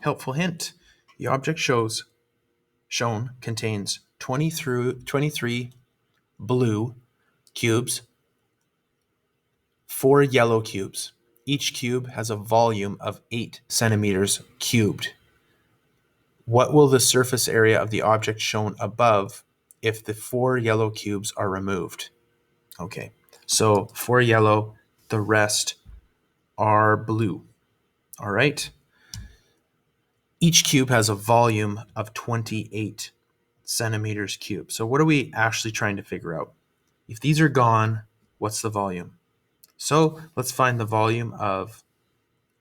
Helpful hint. The object shown contains 23 blue cubes, 4 yellow cubes. Each cube has a volume of 8 centimeters cubed. What will the surface area of the object shown above if the 4 yellow cubes are removed? Okay, so 4 yellow, the rest are blue. All right. Each cube has a volume of 28 centimeters cubed. So what are we actually trying to figure out? If these are gone, what's the volume? So let's find the volume of,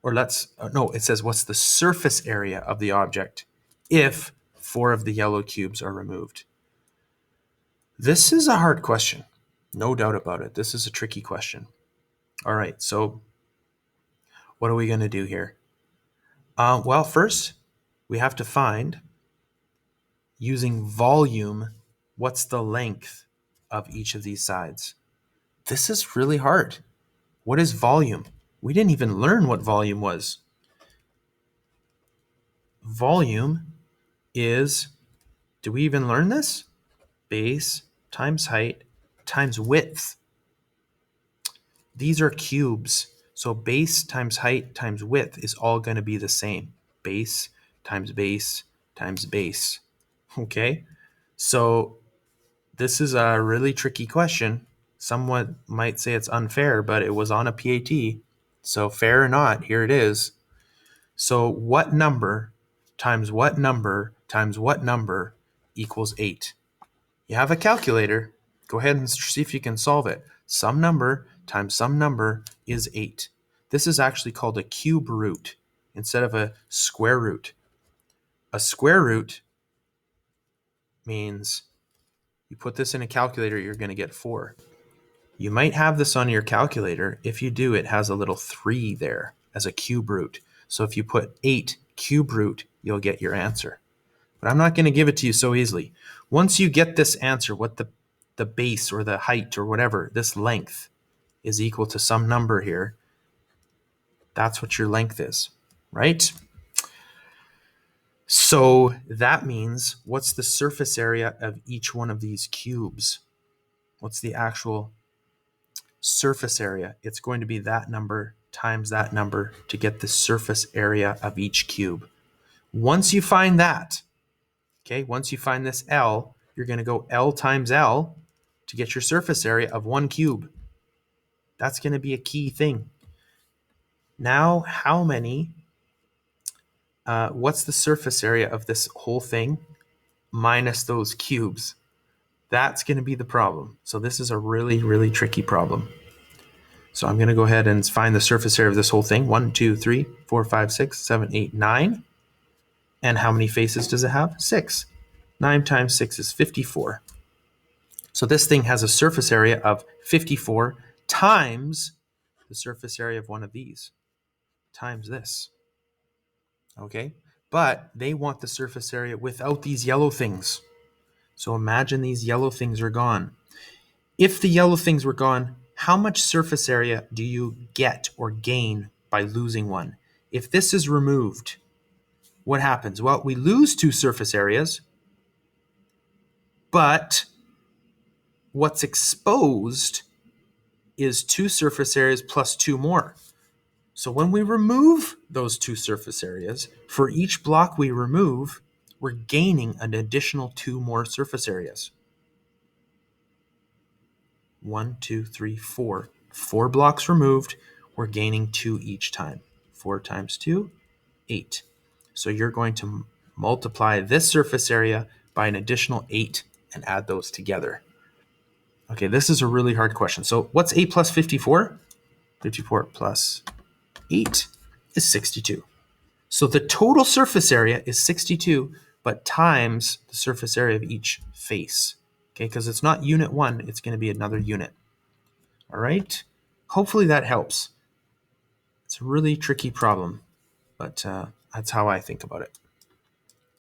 it says what's the surface area of the object if 4 of the yellow cubes are removed. This is a hard question. No doubt about it. This is a tricky question. All right, so what are we going to do here? Well, first, we have to find, using volume, what's the length of each of these sides. This is really hard. What is volume? We didn't even learn what volume was. Volume is, do we even learn this? Base times height times width. These are cubes. So base times height times width is all going to be the same. Base times base times base. Okay? So this is a really tricky question. Someone might say it's unfair, but it was on a PAT. So fair or not, here it is. So what number times what number times what number equals 8? You have a calculator. Go ahead and see if you can solve it. Some number times some number is 8. This is actually called a cube root instead of a square root. A square root means you put this in a calculator, you're going to get 4. You might have this on your calculator. If you do, it has a little 3 there as a cube root. So if you put 8 cube root, you'll get your answer. But I'm not going to give it to you so easily. Once you get this answer, what the base or the height or whatever, this length is equal to some number here, that's what your length is, right? So that means, what's the surface area of each one of these cubes? What's the actual surface area? It's going to be that number times that number to get the surface area of each cube. Once you find that, okay, once you find this L, you're going to go L times L to get your surface area of one cube. That's going to be a key thing. Now, how many, what's the surface area of this whole thing minus those cubes? That's going to be the problem. So this is a really, really tricky problem. So I'm going to go ahead and find the surface area of this whole thing. 1, 2, 3, 4, 5, 6, 7, 8, 9. And how many faces does it have? 6. 9 times 6 is 54. So this thing has a surface area of 54 times the surface area of one of these, times this. Okay? But they want the surface area without these yellow things. So imagine these yellow things are gone. If the yellow things were gone, how much surface area do you get or gain by losing one? If this is removed, what happens? Well, we lose 2 surface areas, but what's exposed is 2 surface areas plus 2 more. So when we remove those 2 surface areas, for each block we remove, we're gaining an additional 2 more surface areas. 1, 2, 3, 4. 4 blocks removed, we're gaining 2 each time. 4 times 2, 8. So you're going to multiply this surface area by an additional 8 and add those together. Okay, this is a really hard question. So what's 8 plus 54? 54 plus 8 is 62. So the total surface area is 62, but times the surface area of each face. Okay, because it's not unit 1, it's going to be another unit. All right, hopefully that helps. It's a really tricky problem, but that's how I think about it.